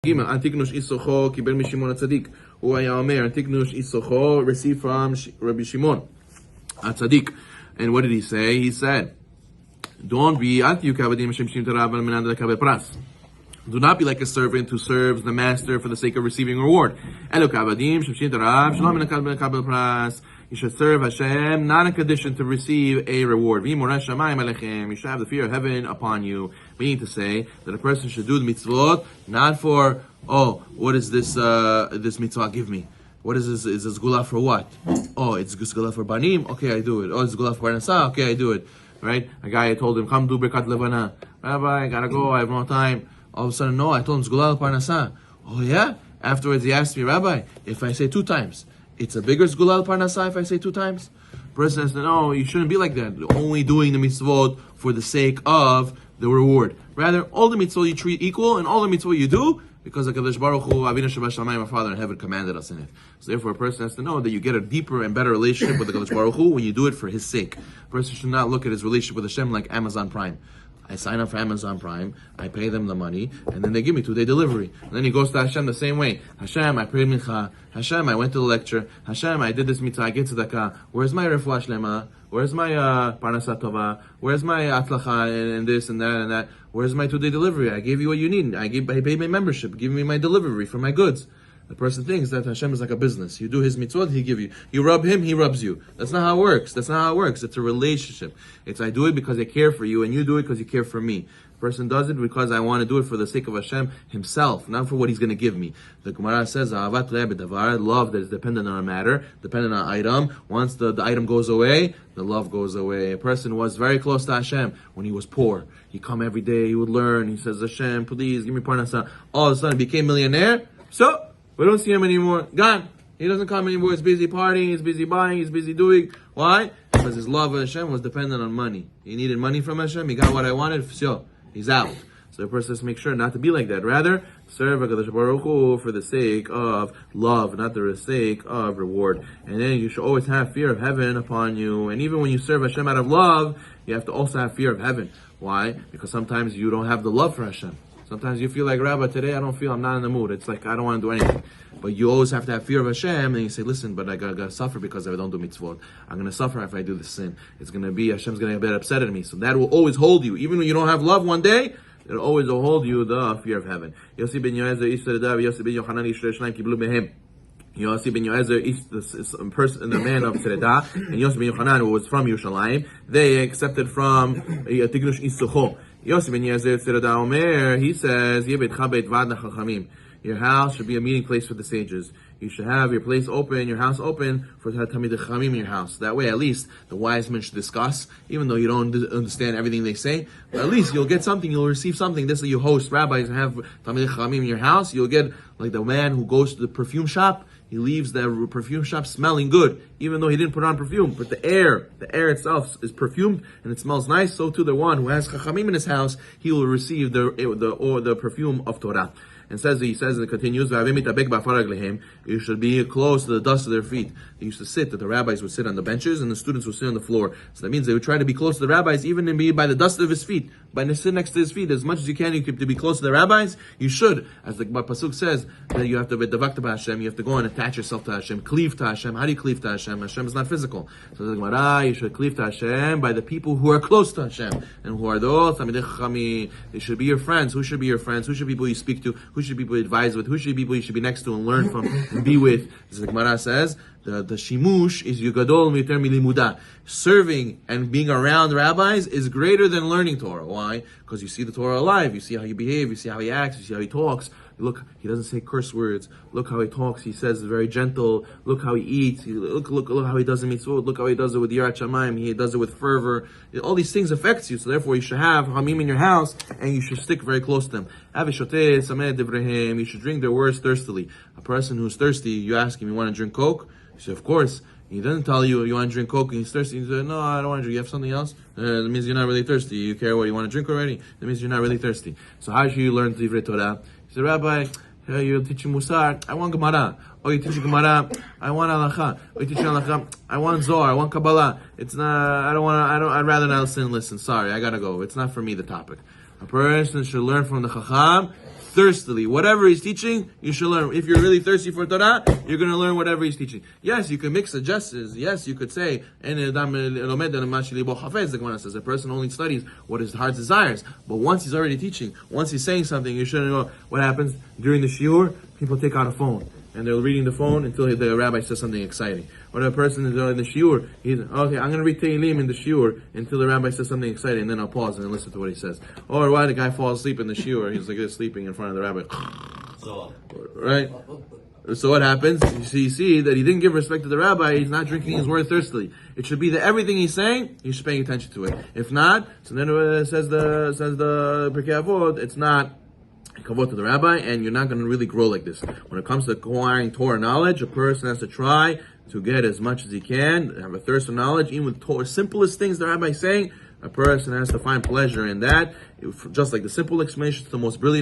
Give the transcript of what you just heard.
Gimel, Antiknush Isocho Kibel Mishimon Atzadik. Uaya Omer, Antiknush Isocho received from Rabbi Shimon Atzadik. And what did he say? He said, "Don't be Antiyukavadim Shem Shim Tarab Al Menad Lekabel Pras. Do not be like a servant who serves the master for the sake of receiving reward. Elokavadim Shem Shim Tarab Shalom Lekabel Pras. You should serve Hashem, not in condition to receive a reward. You should have the fear of heaven upon you. Meaning to say that a person should do the mitzvot not for, what is this mitzvah give me? What is this? Is this gula for what? Oh, it's gula for banim? Okay, I do it. Oh, it's gula for parnasa? Okay, I do it. Right? A guy, I told him, come do birkat levana. Rabbi, I gotta go, I have no time. All of a sudden, no, I told him it's gula for parnasa. Oh yeah? Afterwards he asked me, Rabbi, if I say 2 times, it's a bigger zgula parnasa if I say 2 times? The person says, no, you shouldn't be like that. You're only doing the mitzvot for the sake of the reward. Rather, all the mitzvot you treat equal, and all the mitzvot you do, because the HaKadosh Baruch Hu, Avinu Shabbat our Father in heaven, commanded us in it. So therefore, a person has to know that you get a deeper and better relationship with the HaKadosh Baruch Hu when you do it for His sake. A person should not look at his relationship with Hashem like Amazon Prime. I sign up for Amazon Prime, I pay them the money, and then they give me 2-day delivery. And then he goes to Hashem the same way. Hashem, I prayed mincha. Hashem, I went to the lecture. Hashem, I did this mitzvah, I get tzedakah. Where's my refuah shlema? Where's my parnasat tova? Where's my atlacha and this and that? Where's my 2-day delivery? I gave you what you need. I paid my membership. Give me my delivery for my goods. The person thinks that Hashem is like a business. You do His mitzvot, He give you. You rub Him, He rubs you. That's not how it works. It's a relationship. It's I do it because I care for you, and you do it because you care for me. The person does it because I want to do it for the sake of Hashem Himself, not for what He's going to give me. The Gemara says, love that is dependent on a matter, dependent on an item. Once the item goes away, the love goes away. A person was very close to Hashem when he was poor. He'd come every day, he would learn. He says, Hashem, please give me parnasa. All of a sudden, he became millionaire. So, we don't see him anymore. Gone. He doesn't come anymore. He's busy partying, he's busy buying, he's busy doing. Why? Because his love of Hashem was dependent on money. He needed money from Hashem. He got what I wanted. So, he's out. So the person has to make sure not to be like that. Rather, serve HaKadosh Baruch Hu for the sake of love, not the sake of reward. And then you should always have fear of heaven upon you. And even when you serve Hashem out of love, you have to also have fear of heaven. Why? Because sometimes you don't have the love for Hashem. Sometimes you feel like, Rabbi, today I'm not in the mood. It's like, I don't want to do anything. But you always have to have fear of Hashem, and you say, listen, but I gotta suffer because I don't do mitzvot. I'm gonna suffer if I do the sin. It's gonna be, Hashem's gonna get upset at me. So that will always hold you. Even when you don't have love one day, it'll always hold you the fear of heaven. Yossi ben Yoezer, Yossi ben Yochanan, Yisrael kiblu mehem. Yossi ben Yoezer is a person, the man of Tzredah, and Yossi ben Yochanan, who was from Yerushalayim, they accepted from Tiknush Isucho. Yossi ben Yoezer Tzredah Omer, he says, your house should be a meeting place for the sages. You should have your place open, your house open for Tamid Chachamim in your house. That way, at least, the wise men should discuss, even though you don't understand everything they say. But at least you'll get something, you'll receive something. This is you host rabbis and have Tamid Chachamim in your house. You'll get like the man who goes to the perfume shop. He leaves the perfume shop smelling good, even though he didn't put on perfume. But the air itself is perfumed and it smells nice. So too the one who has Chachamim in his house, he will receive the perfume of Torah. And he says, and it continues, you should be close to the dust of their feet. They used to sit, that the rabbis would sit on the benches and the students would sit on the floor. So that means they would try to be close to the rabbis, even to be by the dust of his feet. By to sit next to his feet, as much as you can to be close to the rabbis, you should. As the Pasuk says, that you have to be devakta Hashem, you have to go and attach yourself to Hashem, cleave to Hashem. How do you cleave to Hashem? Hashem is not physical. So the Gemara, you should cleave to Hashem by the people who are close to Hashem. And who are those? They should be your friends. Who should be your friends? Who should be people you speak to? Who should be people you advise with? Who should be people you should be next to and learn from and be with? As the Gemara says, the shimush is yugadol miter milimuda. Serving and being around rabbis is greater than learning Torah. Why? Because you see the Torah alive. You see how he behaves. You see how he acts. You see how he talks. Look, he doesn't say curse words. Look how he talks. He says very gentle. Look how he eats. Look how he does the mitzvot. Look how he does it with yirat shamayim. He does it with fervor. All these things affects you. So therefore, you should have hamim in your house, and you should stick very close to them. You should drink their words thirstily. A person who's thirsty, you ask him, you want to drink Coke? He says, of course. He doesn't tell you want to drink Coke and he's thirsty. He says, no, I don't want to drink. You have something else? That means you're not really thirsty. You care what you want to drink already? That means you're not really thirsty. So how should you learn Divrei Torah? He said, Rabbi, you're teaching Musar. I want Gemara. Oh, you teach Gemara. I want Halacha. Oh, you teach Halacha. I want Zohar. I want Kabbalah. It's not, I'd rather not listen. Sorry, I gotta go. It's not for me, the topic. A person should learn from the Chacham thirstily. Whatever he's teaching, you should learn. If you're really thirsty for Torah, you're going to learn whatever he's teaching. Yes, you can make suggestions. Yes, you could say, the Gemara says, a person only studies what his heart desires. But once he's already teaching, once he's saying something, you shouldn't know what happens during the shiur. People take out a phone, and they're reading the phone until the rabbi says something exciting. Or a person is in the shiur, he's, okay, I'm going to read Tehillim in the shiur until the rabbi says something exciting, and then I'll pause and listen to what he says. Or why the guy falls asleep in the shiur, he's like this sleeping in front of the rabbi. Right? So what happens? You see that he didn't give respect to the rabbi, he's not drinking his word thirstily. It should be that everything he's saying, you should pay attention to it. If not, so then says the Pirkei Avot, it's not kavod to the rabbi, and you're not going to really grow like this. When it comes to acquiring Torah knowledge, a person has to try to get as much as he can, have a thirst for knowledge, even with Torah, simplest things the rabbi is saying, a person has to find pleasure in that. Just like the simple explanation to the most brilliant